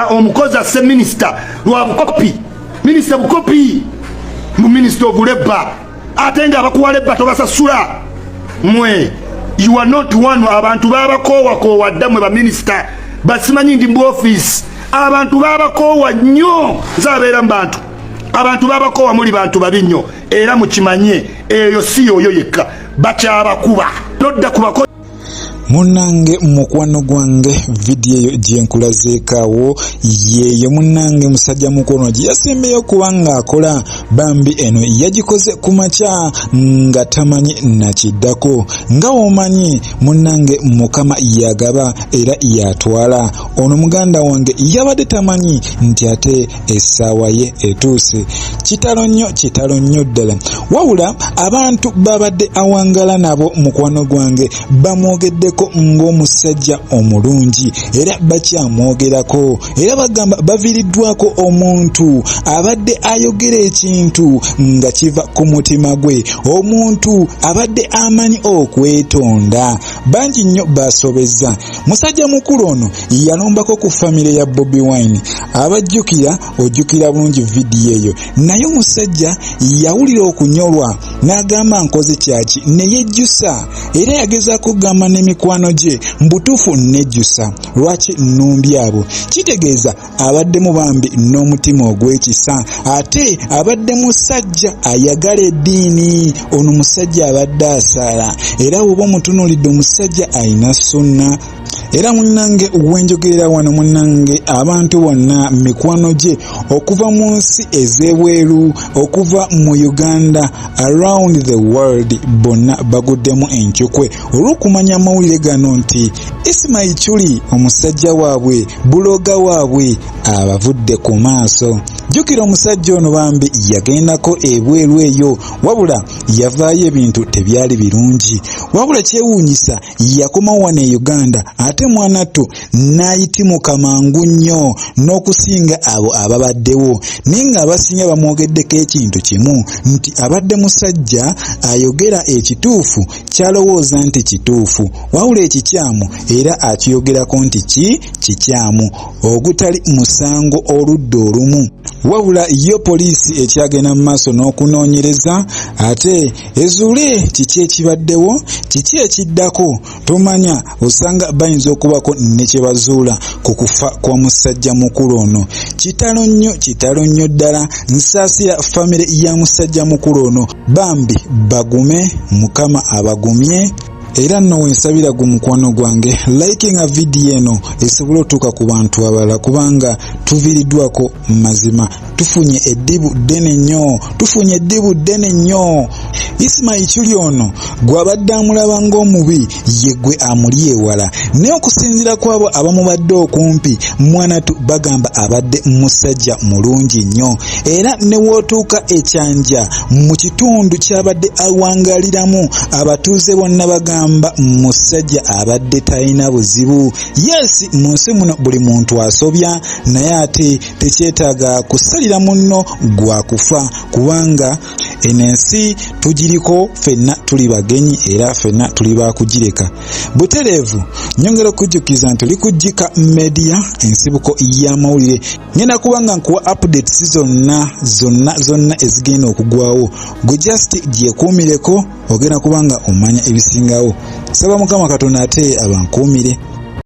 omukozi asse minisita lwa bukopi minisita bukopi mu minisita ogulebba ate nga abakuwa lebba tobasasula mwe you are not one abantu babakoowa ddamwe baminisita basimanyi ndi mu office abantu babakoowa nnyo zabeera mu bantu abantu babakoowa muli bantu babi nnyo era mukimanye eyo si yoyo yekka bakyabakuba nodda kubako Munange mukwano gwange video eyo gyenkulazeekaawo yeeyo munange musajja mukono yasembeyo kubanga akola bambi eno yagikoze ku makya nga tamanyi nakiddako nga omanyi munange mukama yagaba era yatwala ono muganda wange yabadde tamanyi nti ate essaawa ye etuuse kitalo nnyo ddala wabula abantu babadde awangala nabo mukwano gwange bamwogeddeko ng'omusajja omulungi era bakyamwogerako era bagamba baviiriddwako omuntu abadde ayogera ekintu nga kiva ku mutima gwe omuntu abadde amanyi okwetonda bangi nnyo basobezza musajja mukulu ono yalombako ku famire ya Bobi Wine abajjukira ojjukira bulungi vidiyo eyo naye omusajja yawulira okunyolwa n'agamba nkoze kyaki ne yejjusa era yagezaako kugamba n'emikwano gye mbutuufu nejjusa lwaki nnumbi abo kitegeeza abadde mu bambi n'omutima ogw'ekisa ate abadde musajja ayagala eddiini ono musajja abadde asaala era bw'oba omutunuulidde omusajja ayina sunna era munnange wenjogerera wano munnange abantu bonna mikwano gye okuva mu nsi ez'ebweru okuva mu Uganda around the world bonna baguddemu enkyukwe olw'okumanya amawulire gano nti isma Iculi omusajja waabwe buloga waabwe abavudde ku maaso jjukira omusajja ono bambi yagendako ebweru eyo wabula yavaayo ebintu tebyali birungi wabula kyewuunyisa yakoma wano e Uganda ate mwanattu n'ayitimuka mangu nnyo n'okusinga abo ababaddewo naye nga abasinga bamwogeddeko ekintu kimu nti abadde musajja ayogera ekituufu kyalowooza nti kituufu wabula ekikyamu era akiyogerako nti kikyamu ogutali musango oludda olumu wabula yo poliisi ekyagenda mu maaso n'okunoonyereza ate ezuule kiki ekibaddewo kiki ekiddako tomanya osanga bayinza okubako ne kye bazuula ku kufa kwa musajja mukulu ono kitalo nnyo ddala nsaasira famire ya musajja mukulu ono bambi bagume mukama abagumye era nno wensabira gu mukwano gwange likinga vidiyo eno esobola otuuka ku bantu abalala kubanga tuviiriddwako mazima tufunye eddibu ddene nnyo isma Iculi ono gw'abadde amulaba ng'omubi ye gwe amuli ewala naye okusinziira kwabo abamubadde okumpi mwanatu bagamba abadde musajja mulungi nnyo era ne wootuuka ekyanja mu kitundu ky'abadde awangaliramu abatuuze bonna bagamba musajja abadde talina buzibu yes mu nsi muno buli muntu asobya naye ate tekyetaaga kusalira munno gwa kufa kubanga enensi tugiriko ffenna tuli bagenyi era ffenna tuli bakugireka butereevu nyongera okujjukiza nti oli kujjika media ensibuko y'amawulire ngenda kubanga nkuwa updates zonna ezigenda okugwawo gwe just gyekuumireko ogenda kubanga omanya ebisingawo saba mukama katonda ate abankuumire